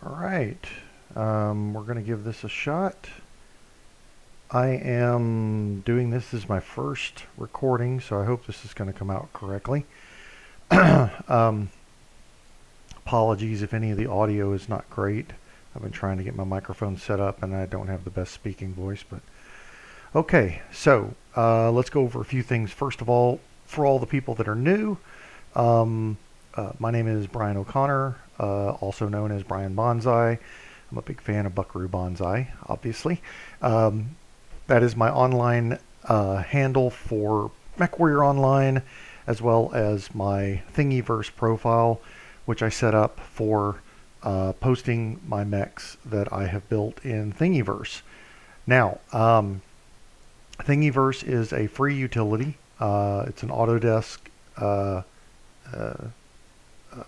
Alright, we're going to give this a shot. I am doing this as my first recording, so I hope this is going to come out correctly. Apologies if any of the audio is not great. I've been trying to get my microphone set up and I don't have the best speaking voice, but okay, so let's go over a few things. First of all, for all the people that are new, my name is Brian O'Connor, also known as Brian Bonsai. I'm a big fan of Buckaroo Bonsai, obviously. That is my online handle for MechWarrior Online, as well as my Thingiverse profile, which I set up for posting my mechs that I have built in Thingiverse. Now, Thingiverse is a free utility. It's an Autodesk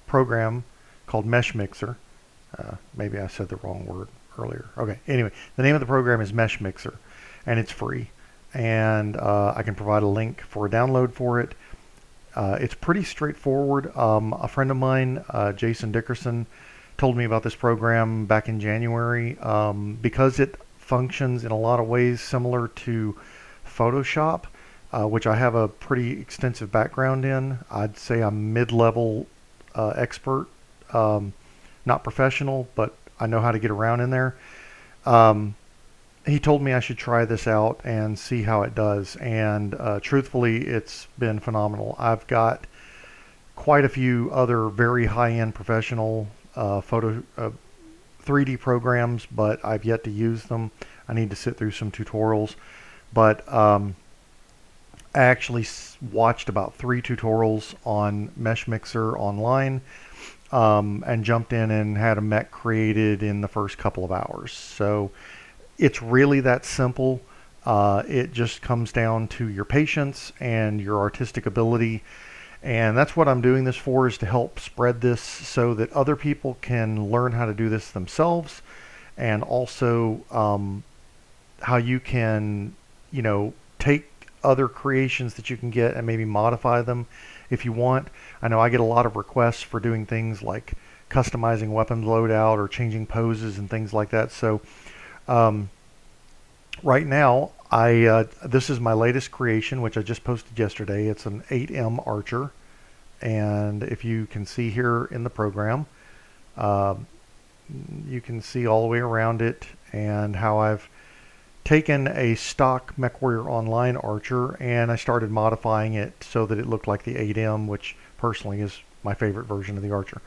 program called Meshmixer. Maybe I said the wrong word earlier. Okay, anyway, the name of the program is Meshmixer, and it's free. And I can provide a link for a download for it. It's pretty straightforward. A friend of mine, Jason Dickerson, told me about this program back in January. Because it functions in a lot of ways similar to Photoshop, which I have a pretty extensive background in. I'd say I'm mid-level expert, not professional, but I know how to get around in there. He told me I should try this out and see how it does, and truthfully, it's been phenomenal. I've got quite a few other very high-end professional 3D programs, but I've yet to use them. I need to sit through some tutorials, but I actually watched about 3 tutorials on Meshmixer online, and jumped in and had a mech created in the first couple of hours. So it's really that simple. It just comes down to your patience and your artistic ability. And that's what I'm doing this for, is to help spread this so that other people can learn how to do this themselves. And also how you can, take other creations that you can get and maybe modify them if you want. I know I get a lot of requests for doing things like customizing weapons loadout or changing poses and things like that. So right now, this is my latest creation, which I just posted yesterday. It's an 8M Archer, and if you can see here in the program, you can see all the way around it and how I've taken a stock MechWarrior Online Archer and I started modifying it so that it looked like the 8M, which personally is my favorite version of the Archer.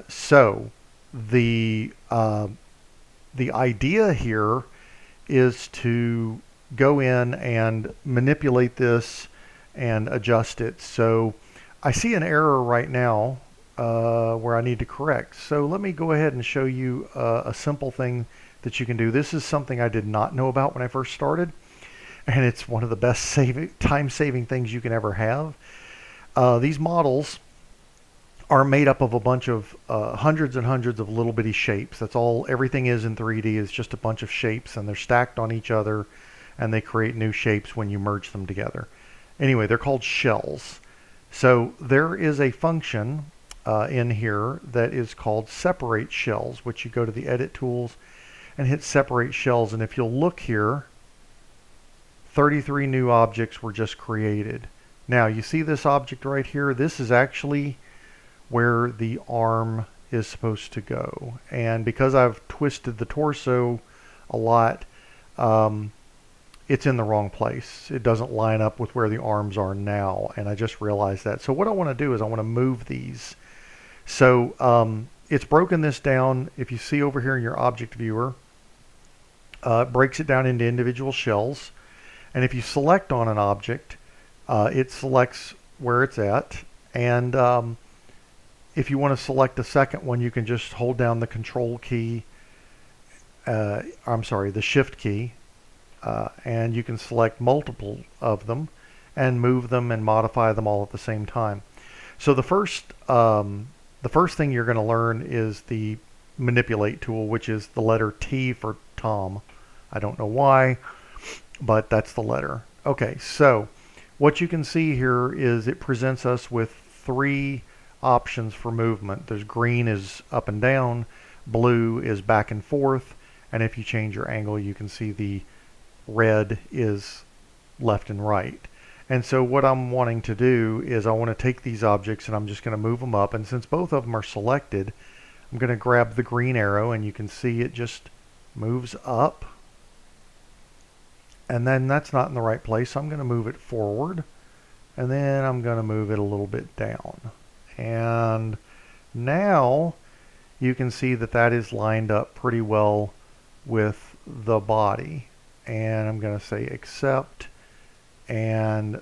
So the idea here is to go in and manipulate this and adjust it. So I see an error right now where I need to correct. So let me go ahead and show you a simple thing that you can do. This is something I did not know about when I first started, and it's one of the best time-saving things you can ever have. These models are made up of a bunch of hundreds and hundreds of little bitty shapes. That's all everything is in 3D, is just a bunch of shapes, and they're stacked on each other, and they create new shapes when you merge them together. Anyway, they're called shells. So there is a function in here that is called separate shells, which you go to the edit tools and hit separate shells, and if you'll look here, 33 new objects were just created. Now you see this object right here? This is actually where the arm is supposed to go, and because I've twisted the torso a lot, it's in the wrong place. It doesn't line up with where the arms are now, and I just realized that. So what I want to do is I want to move these. So it's broken this down. If you see over here in your object viewer, it breaks it down into individual shells, and if you select on an object, it selects where it's at, and if you want to select a second one, you can just hold down the control key, the shift key, and you can select multiple of them and move them and modify them all at the same time. So the first thing you're going to learn is the manipulate tool, which is the letter T for Tom. I don't know why, but that's the letter. Okay, so what you can see here is it presents us with 3 options for movement. There's green is up and down, blue is back and forth, and if you change your angle, you can see the red is left and right. And so what I'm wanting to do is I want to take these objects and I'm just going to move them up, and since both of them are selected, I'm going to grab the green arrow and you can see it just moves up, and then that's not in the right place, so I'm going to move it forward, and then I'm going to move it a little bit down. And now you can see that that is lined up pretty well with the body. And I'm going to say accept, and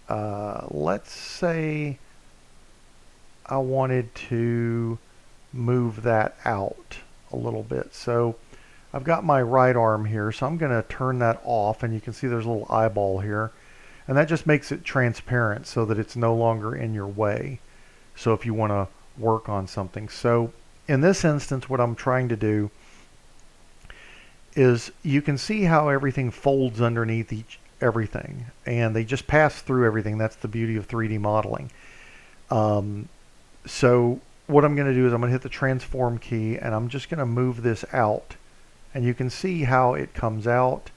let's say I wanted to move that out a little bit. So I've got my right arm here, so I'm going to turn that off, and you can see there's a little eyeball here, and that just makes it transparent so that it's no longer in your way. So if you want to work on something. So in this instance, what I'm trying to do is you can see how everything folds underneath everything, and they just pass through everything. That's the beauty of 3D modeling. So what I'm going to do is I'm going to hit the transform key, and I'm just going to move this out, and you can see how it comes out,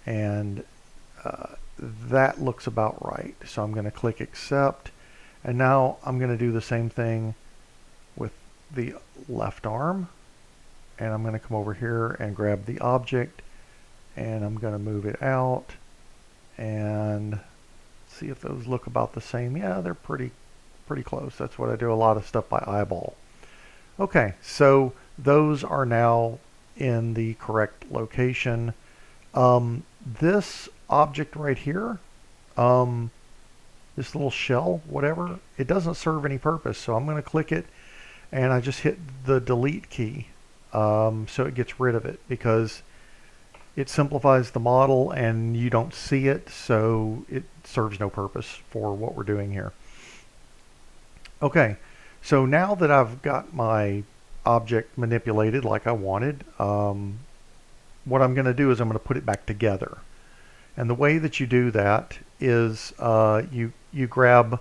and that looks about right. So I'm going to click accept, and now I'm going to do the same thing with the left arm, and I'm going to come over here and grab the object, and I'm going to move it out and see if those look about the same. Yeah, they're pretty close. That's what I do, a lot of stuff by eyeball. Okay, so those are now in the correct location. This object right here, this little shell, whatever, it doesn't serve any purpose, so I'm going to click it and I just hit the delete key, so it gets rid of it, because it simplifies the model and you don't see it, so it serves no purpose for what we're doing here. Okay, so now that I've got my object manipulated like I wanted, what I'm going to do is I'm going to put it back together. And the way that you do that is you grab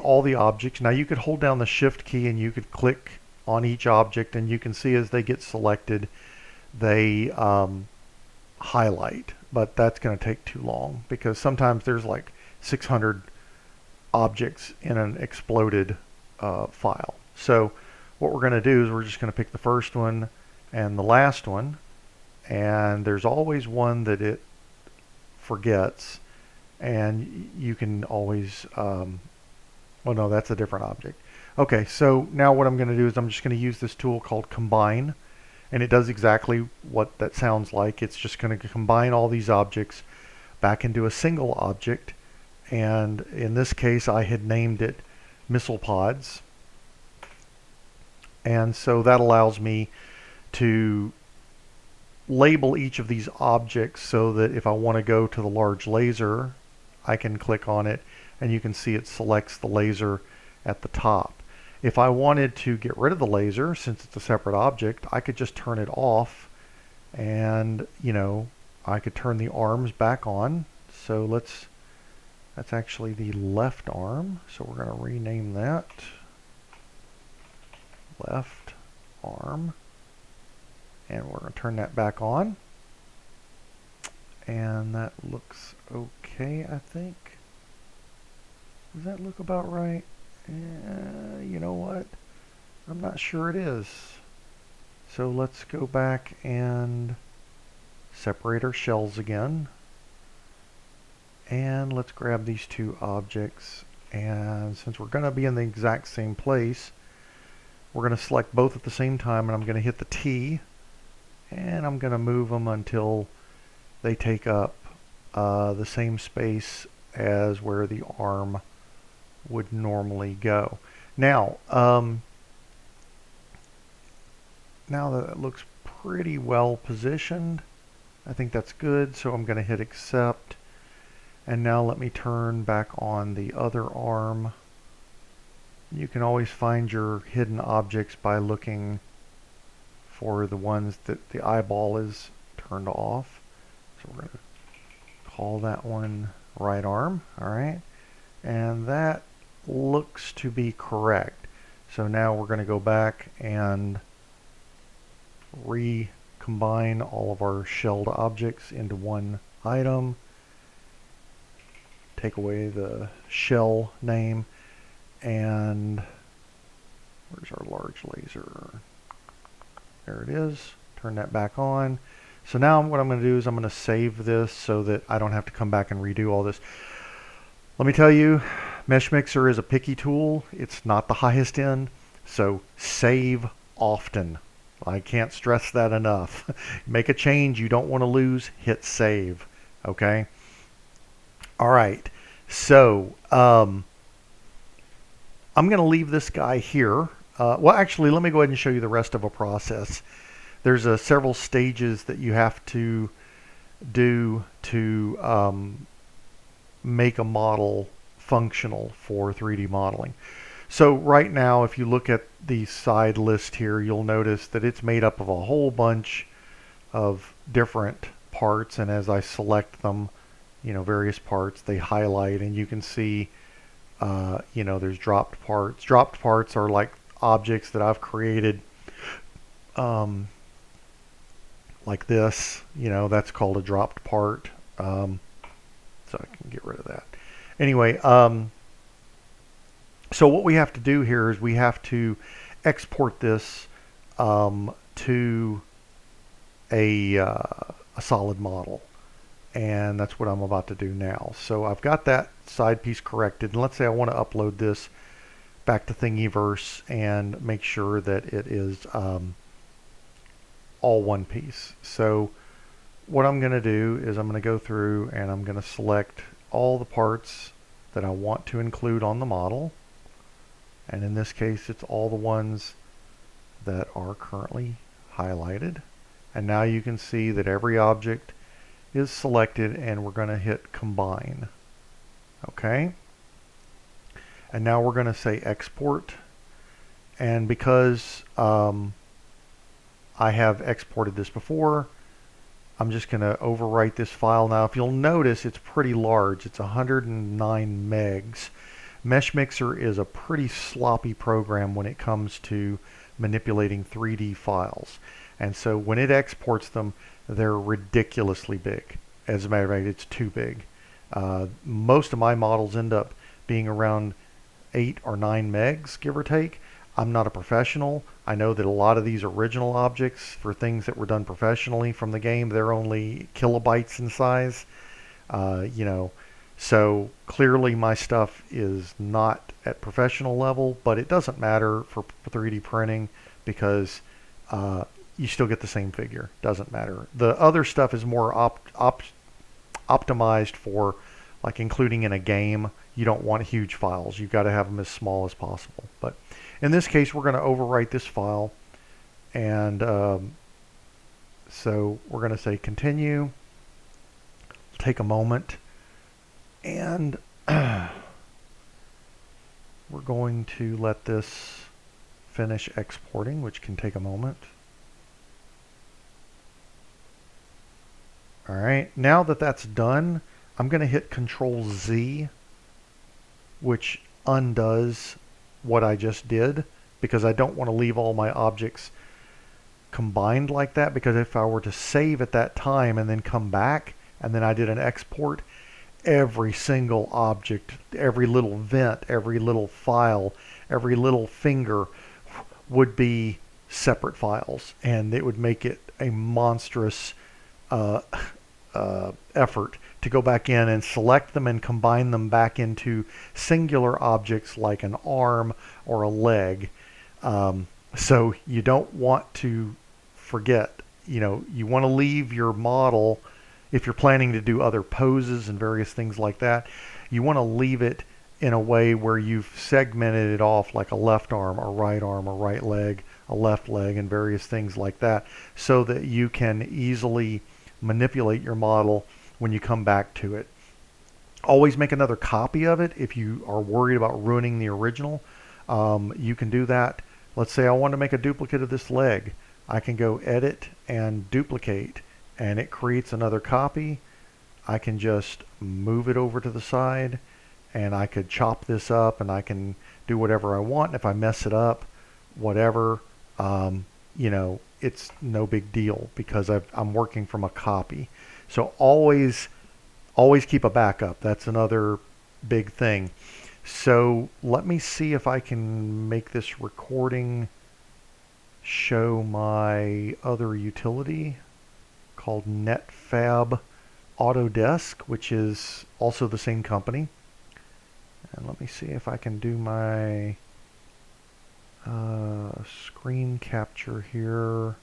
all the objects. Now you could hold down the shift key and you could click on each object, and you can see as they get selected they highlight, but that's going to take too long because sometimes there's like 600 objects in an exploded file. So what we're going to do is we're just going to pick the first one and the last one, and there's always one that it forgets, and you can always well, no, that's a different object. Okay, so now what I'm going to do is I'm just going to use this tool called combine, and it does exactly what that sounds like. It's just going to combine all these objects back into a single object, and in this case I had named it missile pods, and so that allows me to label each of these objects so that if I want to go to the large laser, I can click on it and you can see it selects the laser at the top. If I wanted to get rid of the laser, since it's a separate object, I could just turn it off, and I could turn the arms back on. So that's actually the left arm, so we're going to rename that left arm, and we're going to turn that back on, and that looks okay, I think. Does that look about right? You know what? I'm not sure it is. So let's go back and separate our shells again. And let's grab these two objects. And since we're going to be in the exact same place, we're going to select both at the same time, and I'm going to hit the T, and I'm going to move them until they take up the same space as where the arm would normally go. Now, now that it looks pretty well positioned, I think that's good, so I'm going to hit accept. And now let me turn back on the other arm. You can always find your hidden objects by looking for the ones that the eyeball is turned off. So we're going to call that one right arm. All right, and that looks to be correct. So now we're going to go back and recombine all of our shelled objects into one item. Take away the shell name, and where's our large laser? There it is. Turn that back on. So now what I'm going to do is I'm going to save this so that I don't have to come back and redo all this. Let me tell you, Meshmixer is a picky tool. It's not the highest end, so save often. I can't stress that enough. Make a change you don't want to lose, hit save. Okay? All right. So I'm going to leave this guy here. Well, actually, let me go ahead and show you the rest of a process. There's several stages that you have to do to make a model functional for 3D modeling. So right now, if you look at the side list here, you'll notice that it's made up of a whole bunch of different parts, and as I select them, you know, various parts, they highlight, and you can see, you know, there's dropped parts. Dropped parts are like objects that I've created, like this, you know, that's called a dropped part. So I can get rid of that. Anyway, so what we have to do here is we have to export this to a solid model. And that's what I'm about to do now. So I've got that side piece corrected. And let's say I want to upload this back to Thingiverse and make sure that it is all one piece. So what I'm going to do is I'm going to go through and I'm going to select all the parts that I want to include on the model. And in this case, it's all the ones that are currently highlighted. And now you can see that every object is selected, and we're going to hit combine. Okay. And now we're going to say export. And because I have exported this before, I'm just going to overwrite this file. Now, if you'll notice, it's pretty large. It's 109 megs. Meshmixer is a pretty sloppy program when it comes to manipulating 3D files. And so when it exports them, they're ridiculously big. As a matter of fact, it's too big. Most of my models end up being around 8 or 9 megs, give or take. I'm not a professional. I know that a lot of these original objects for things that were done professionally from the game, they're only kilobytes in size. You know, so clearly my stuff is not at professional level, but it doesn't matter for 3D printing because you still get the same figure. Doesn't matter. The other stuff is more optimized for like including in a game. You don't want huge files. You've got to have them as small as possible. But in this case, we're going to overwrite this file. And so we're going to say continue. Take a moment. And we're going to let this finish exporting, which can take a moment. All right, now that that's done, I'm going to hit Control Z, which undoes what I just did, because I don't want to leave all my objects combined like that, because if I were to save at that time and then come back and then I did an export, every single object, every little vent, every little file, every little finger would be separate files, and it would make it a monstrous effort to go back in and select them and combine them back into singular objects like an arm or a leg. So you don't want to forget, you know, you want to leave your model, if you're planning to do other poses and various things like that, you want to leave it in a way where you've segmented it off like a left arm, a right leg, a left leg, and various things like that, so that you can easily manipulate your model when you come back to it. Always make another copy of it if you are worried about ruining the original. You can do that. Let's say I want to make a duplicate of this leg. I can go edit and duplicate, and it creates another copy. I can just move it over to the side and I could chop this up and I can do whatever I want. And if I mess it up, whatever, you know, it's no big deal because I'm working from a copy. So always keep a backup. That's another big thing. So let me see if I can make this recording show my other utility called Netfab Autodesk, which is also the same company. And let me see if I can do my screen capture here.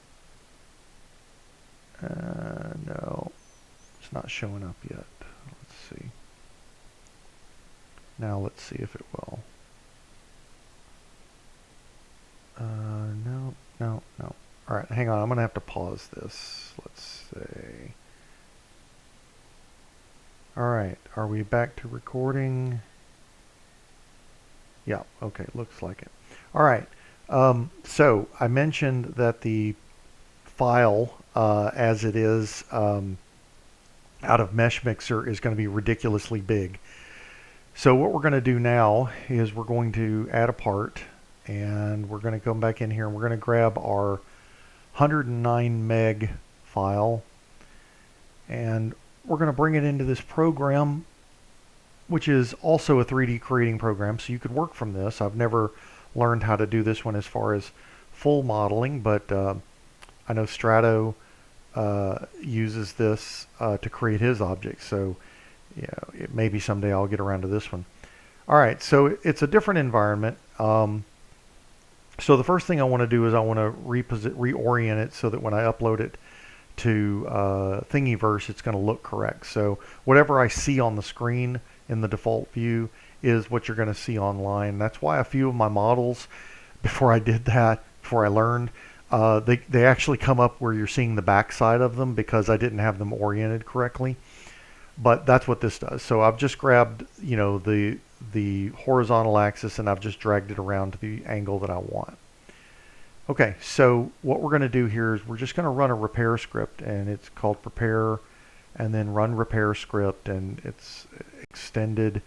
No, it's not showing up yet. Let's see. Now let's see if it will. No. All right, hang on. I'm going to have to pause this. Let's see. All right, are we back to recording? Yeah, okay, looks like it. All right, so I mentioned that the file as it is out of Meshmixer is going to be ridiculously big. So what we're going to do now is we're going to add a part, and we're going to come back in here and we're going to grab our 109 meg file, and we're going to bring it into this program, which is also a 3D creating program. So you could work from this. I've never learned how to do this one as far as full modeling, but I know Strato uses this to create his objects. So yeah, maybe someday I'll get around to this one. All right, so it's a different environment. So the first thing I want to do is I want to reorient it so that when I upload it to Thingiverse, it's going to look correct. So whatever I see on the screen in the default view is what you're going to see online. That's why a few of my models, before I did that, before I learned, they actually come up where you're seeing the back side of them because I didn't have them oriented correctly. But that's what this does. So I've just grabbed, you know, the horizontal axis and I've just dragged it around to the angle that I want. Okay, so what we're going to do here is we're just going to run a repair script, and it's called prepare and then run repair script, and it's extended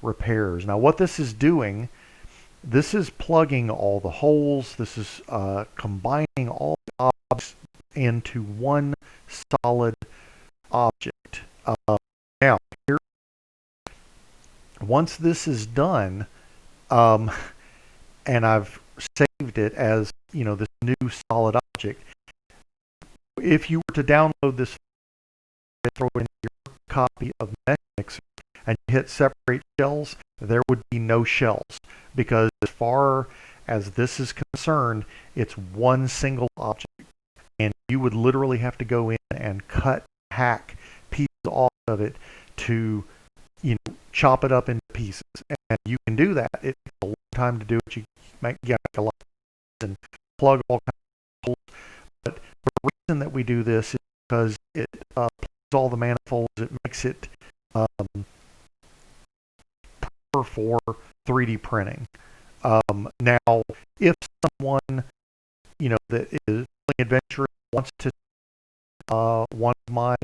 repairs. Now what this is doing, this is plugging all the holes. This is combining all the objects into one solid object. Now, here, once this is done, and I've saved it as, you know, this new solid object, if you were to download this, throw it into your copy of Mechs and you hit separate shells, there would be no shells, because as far as this is concerned, it's one single object, and you would literally have to go in and hack pieces off of it to, you know, chop it up into pieces. And you can do that. It takes a long time to do it. You might get a lot and plug all kinds of holes. But the reason that we do this is because it plugs all the manifolds. It makes it proper for 3D printing. Now, if someone, you know, that is adventurous wants to one of my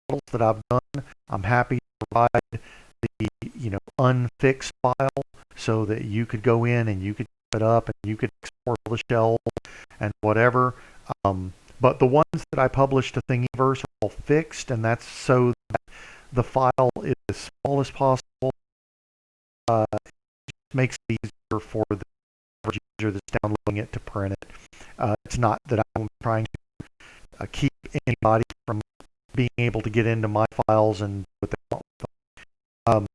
models that I've done, I'm happy to provide the, you know, unfixed file so that you could go in and you could chop it up and you could export the shells and whatever. But the ones that I publish to Thingiverse are all fixed, and that's so that the file is as small as possible. It just makes it easier for the user that's downloading it to print it. It's not that I'm trying to keep anybody from being able to get into my files and what they want with them.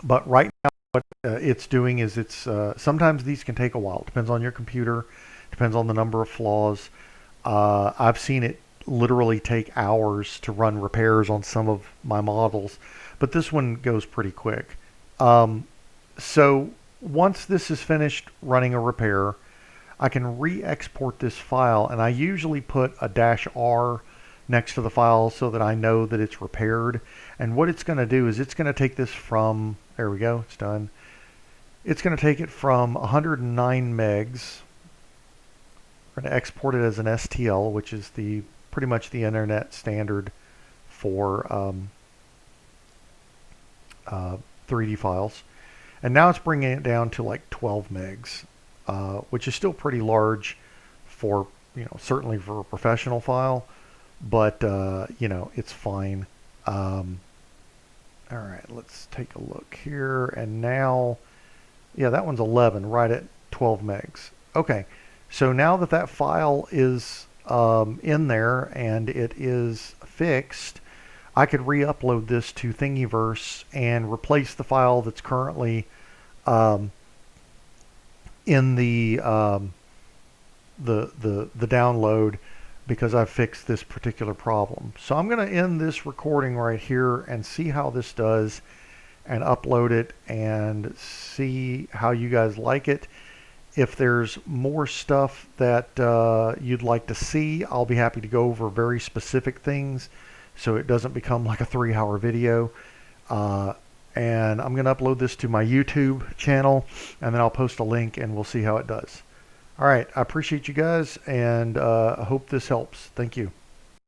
But right now what it's doing is it's sometimes these can take a while. It depends on your computer, depends on the number of flaws. I've seen it literally take hours to run repairs on some of my models, but this one goes pretty quick. So once this is finished running a repair, I can re-export this file, and I usually put a -R next to the file so that I know that it's repaired. And what it's going to do is it's going to take this from, there we go, it's done. It's going to take it from 109 megs. We're going to export it as an STL, which is the pretty much the internet standard for 3D files. And now it's bringing it down to like 12 megs, which is still pretty large for, certainly for a professional file, but, it's fine. All right, let's take a look here. And now, yeah, that one's 11, right at 12 megs. Okay, so now that that file is in there and it is fixed, I could re-upload this to Thingiverse and replace the file that's currently in the download, because I've fixed this particular problem. So I'm going to end this recording right here and see how this does and upload it and see how you guys like it. If there's more stuff that you'd like to see, I'll be happy to go over very specific things so it doesn't become like a 3-hour video. And I'm going to upload this to my YouTube channel, and then I'll post a link and we'll see how it does. All right, I appreciate you guys, and I hope this helps. Thank you.